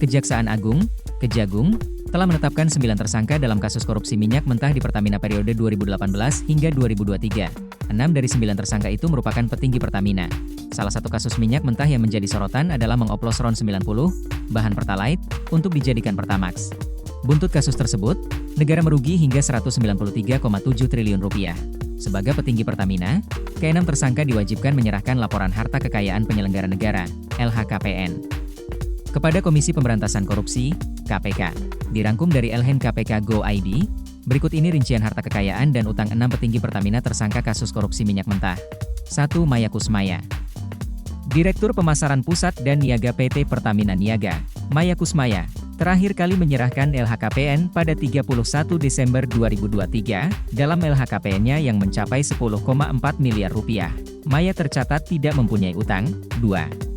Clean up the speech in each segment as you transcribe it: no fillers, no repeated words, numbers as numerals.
Kejaksaan Agung, Kejagung, telah menetapkan 9 tersangka dalam kasus korupsi minyak mentah di Pertamina periode 2018 hingga 2023. 6 dari 9 tersangka itu merupakan petinggi Pertamina. Salah satu kasus minyak mentah yang menjadi sorotan adalah mengoplos RON 90, bahan Pertalite, untuk dijadikan Pertamax. Buntut kasus tersebut, negara merugi hingga Rp193,7 triliun. Sebagai petinggi Pertamina, ke-6 tersangka diwajibkan menyerahkan laporan harta kekayaan penyelenggara negara, LHKPN, kepada Komisi Pemberantasan Korupsi, KPK. Dirangkum dari LHKPK Go ID, berikut ini rincian harta kekayaan dan utang 6 petinggi Pertamina tersangka kasus korupsi minyak mentah. 1. Maya Kusmaya, Direktur Pemasaran Pusat dan Niaga PT Pertamina Niaga. Maya Kusmaya terakhir kali menyerahkan LHKPN pada 31 Desember 2023, dalam LHKPN-nya yang mencapai Rp10,4 miliar. Maya tercatat tidak mempunyai utang. 2.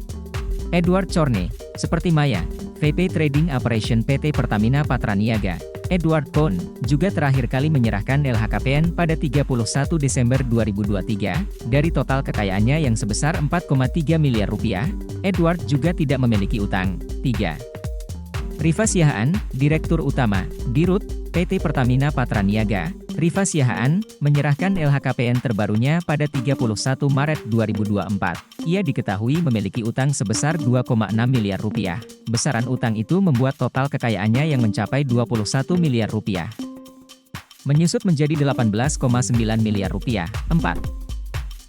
Edward Corne, seperti Maya, VP Trading Operation PT Pertamina Patra Niaga. Edward Kohn juga terakhir kali menyerahkan LHKPN pada 31 Desember 2023, dari total kekayaannya yang sebesar Rp4,3 miliar. Edward juga tidak memiliki utang. 3. Rifa Siahaan, Direktur Utama, Dirut, PT Pertamina Patra Niaga. Rifa Siahaan menyerahkan LHKPN terbarunya pada 31 Maret 2024. Ia diketahui memiliki utang sebesar Rp2,6 miliar. Besaran utang itu membuat total kekayaannya yang mencapai Rp21 miliar. Menyusut menjadi Rp18,9 miliar. 4.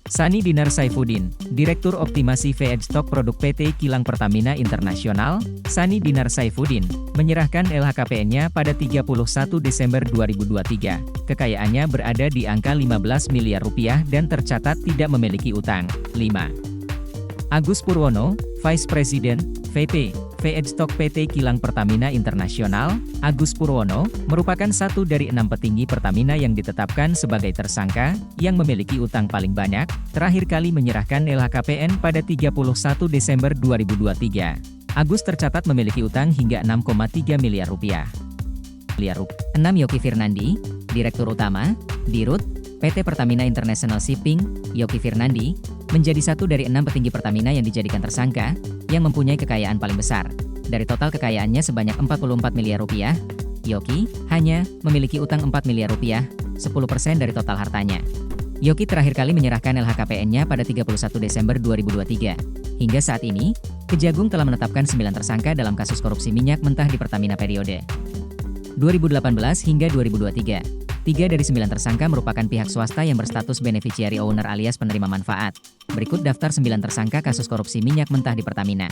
Sani Dinar Saifuddin, Direktur Optimasi Feedstock Produk PT Kilang Pertamina Internasional. Sani Dinar Saifuddin menyerahkan LHKPN-nya pada 31 Desember 2023. Kekayaannya berada di angka Rp15 miliar dan tercatat tidak memiliki utang. 5. Agus Purwono, Vice President, VP, Feedstock PT Kilang Pertamina Internasional. Agus Purwono merupakan satu dari 6 petinggi Pertamina yang ditetapkan sebagai tersangka, yang memiliki utang paling banyak, terakhir kali menyerahkan LHKPN pada 31 Desember 2023. Agus tercatat memiliki utang hingga Rp6,3 miliar. 6. Yoki Firnandi, Direktur Utama, Dirut, PT Pertamina International Shipping. Yoki Firnandi menjadi satu dari 6 petinggi Pertamina yang dijadikan tersangka, yang mempunyai kekayaan paling besar. Dari total kekayaannya sebanyak Rp44 miliar, Yoki hanya memiliki utang Rp4 miliar, 10% dari total hartanya. Yoki terakhir kali menyerahkan LHKPN-nya pada 31 Desember 2023. Hingga saat ini, Kejagung telah menetapkan 9 tersangka dalam kasus korupsi minyak mentah di Pertamina periode 2018 hingga 2023. 3 dari 9 tersangka merupakan pihak swasta yang berstatus beneficiary owner alias penerima manfaat. Berikut daftar 9 tersangka kasus korupsi minyak mentah di Pertamina.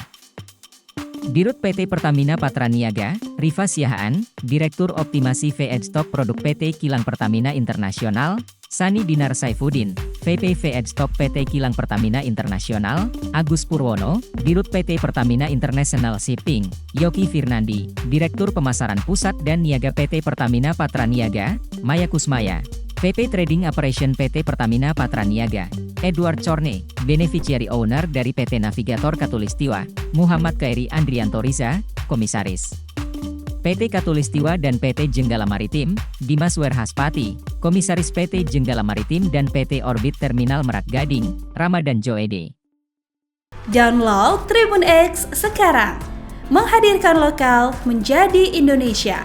Dirut PT Pertamina Patra Niaga, Rifa Siahaan, Direktur Optimasi Feedstock Produk PT Kilang Pertamina Internasional. Sani Dinar Saifuddin, VP Feedstock PT Kilang Pertamina Internasional. Agus Purwono, Dirut PT Pertamina International Shipping. Yoki Firnandi, Direktur Pemasaran Pusat dan Niaga PT Pertamina Patra Niaga. Maya Kusmaya, VP Trading Operation PT Pertamina Patra Niaga. Edward Corne, Beneficiary Owner dari PT Navigator Katulistiwa. Muhammad Khairi Andrianto Riza, Komisaris PT Katulistiwa dan PT Jenggala Maritim. Dimas Werhaspati, Komisaris PT Jenggala Maritim dan PT Orbit Terminal Merak Gading. Ramadan Joede. Download Tribun X sekarang, menghadirkan lokal menjadi Indonesia.